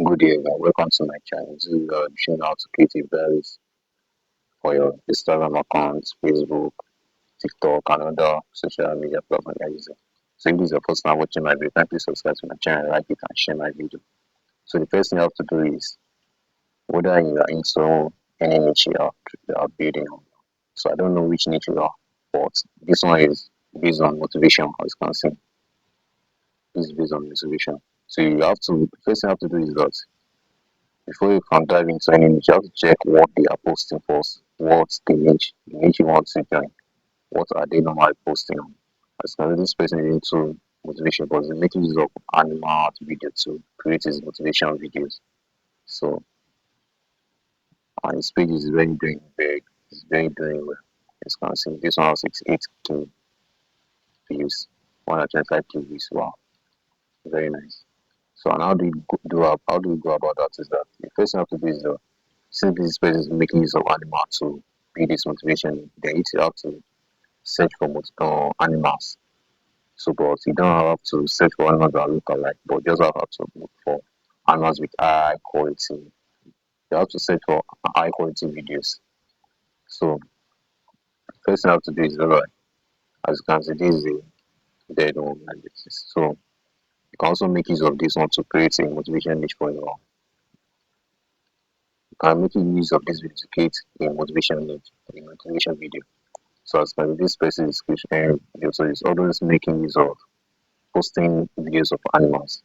Good day, everyone. Welcome to my channel. This is showing how to create a playlist for your Instagram accounts, Facebook, TikTok, and other social media platforms you're using. So if this is your first time watching my video, kindly subscribe to my channel, like it, and share my video. So the first thing you have to do is whether you are into any niche you are building on. So I don't know which niche you are, but this one is based on motivation, as you can see. This is based on motivation. So you have to first thing you have to do is that before you can dive into any niche, you have to check what they are posting first. What's the niche you want to join. What are they normally posting on? As this person is into motivation, but they're making use of animal art video to create his motivation videos. So, and his page is very doing big, it's very doing well. As you can see, this one has 68K views, 125K views. Wow, very nice. So, and how do we go about that? Is that the first thing you have to do is since this person is making use of animal to build this motivation, then you have to search for animals. So, but you don't have to search for animals that look alike, but just have to look for animals with high quality. You have to search for high quality videos. So, first thing you have to do is alright. As you can see, this is a dead one like this. So, you can also make use of this one to create a motivation niche for your. You can make use of this video to create a motivation niche, a motivation video. So as per this person description, so it's always making use of posting videos of animals,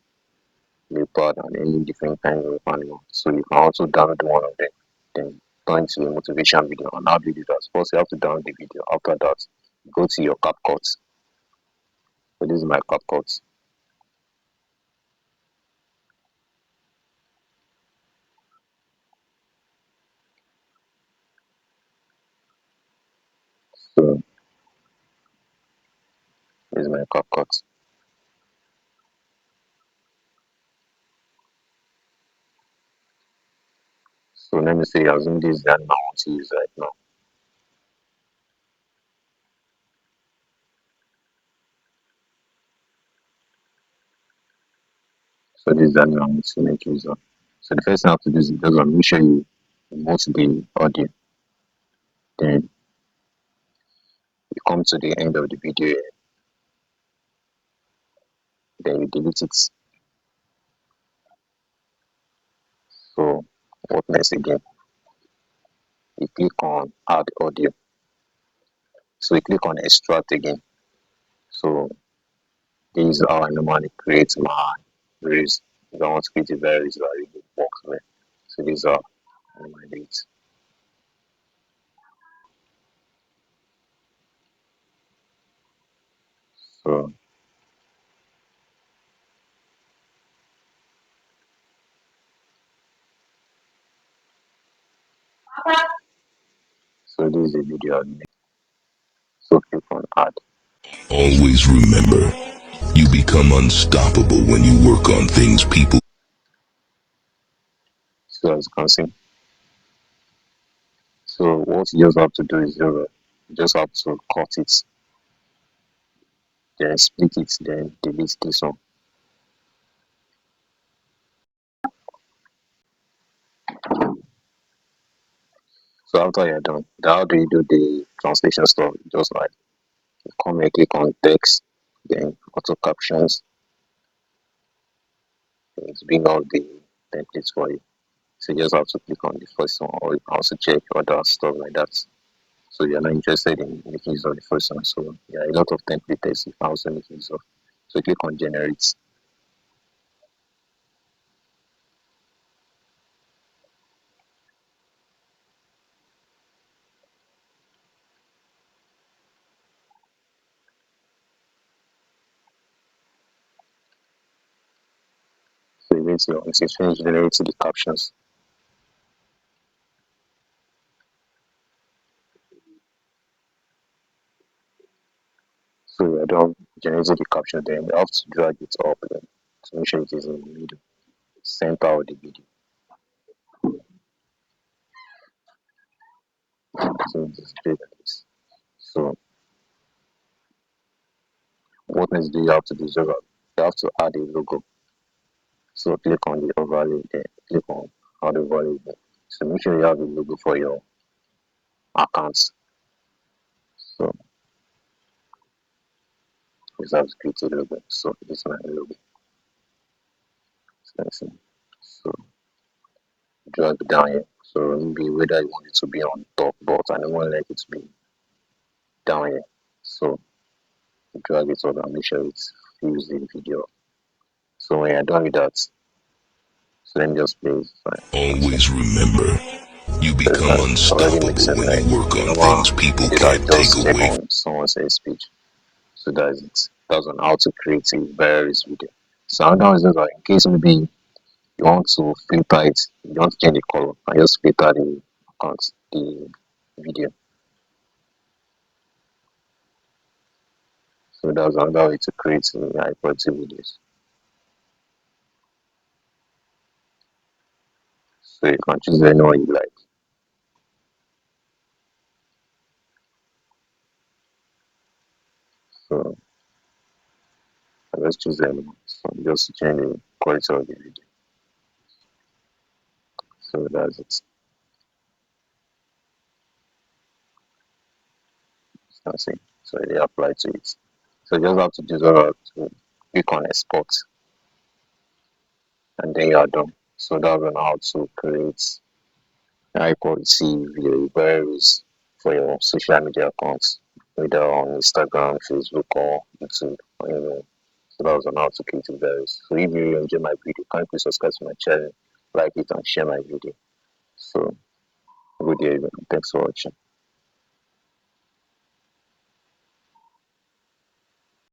leopard and any different kinds of animals. So you can also download one of them, then turn to a motivation video. And how do you do that? First you have to download the video. After that, go to your CapCut. So this is my CapCut. So this is my CapCut. So let me say assume this is the animal I want to use right now. So this is the animal I want to make use of. So the first thing I have to do is just make sure you mute the audio. Then you come to the end of the video, then you delete it. So what next again? You click on add audio. So you click on extract again. So this is how I normally create my videos. If I want to create a videos that really works well. So these are my dates. So so this is the video I made. So click on add. Always remember, you become unstoppable when you work on things people. So as you can see. So what you just have to do is you just have to cut it, then split it, then delete this one. So after you're done, how do you do the translation stuff? Just like you come here, click on text, then auto captions, it's bring out the templates for you. So you just have to click on the first one, or you can also check other stuff like that. So you're not interested in making use of the first one. So yeah, a lot of templates you can also make use of. So click on generate. So once you finish generating the captions, so you're done generating the caption, then you have to drag it up then to make sure it is in the middle, center of the video. So display like this. So what next do you have to do? You have to add a logo. So click on the overlay there, click on how the overlay there. So make sure you have a logo for your accounts. So this has create a logo. So this is my logo. So drag it down here. So maybe whether you want it to be on top, but I don't want like it to be down here. So drag it up and make sure it fills the video. So when you're done with that, so then just play it. Always remember, you So become it's already unstoppable mixing when like you work the on normal things people video that can't take just check away. on someone else's speech. So that's it. That's on how to create a various video. So another is just like in case maybe you want to filter it, you want to change the color, and just filter the account, the video. So that's another way to create high quality videos. So you can choose anyone you like. So let's choose anyone. So just change the quality of the video. So that's it. That's it. So they apply to it. So you just have to do that to click on export and then you are done. So that's on how to create high quality video varies for your social media accounts, whether on Instagram, Facebook, or YouTube, or anyone. So that was on how to create varies. So if you enjoy my video, kindly please subscribe to my channel, like it, and share my video. So good day, everyone. Thanks for watching.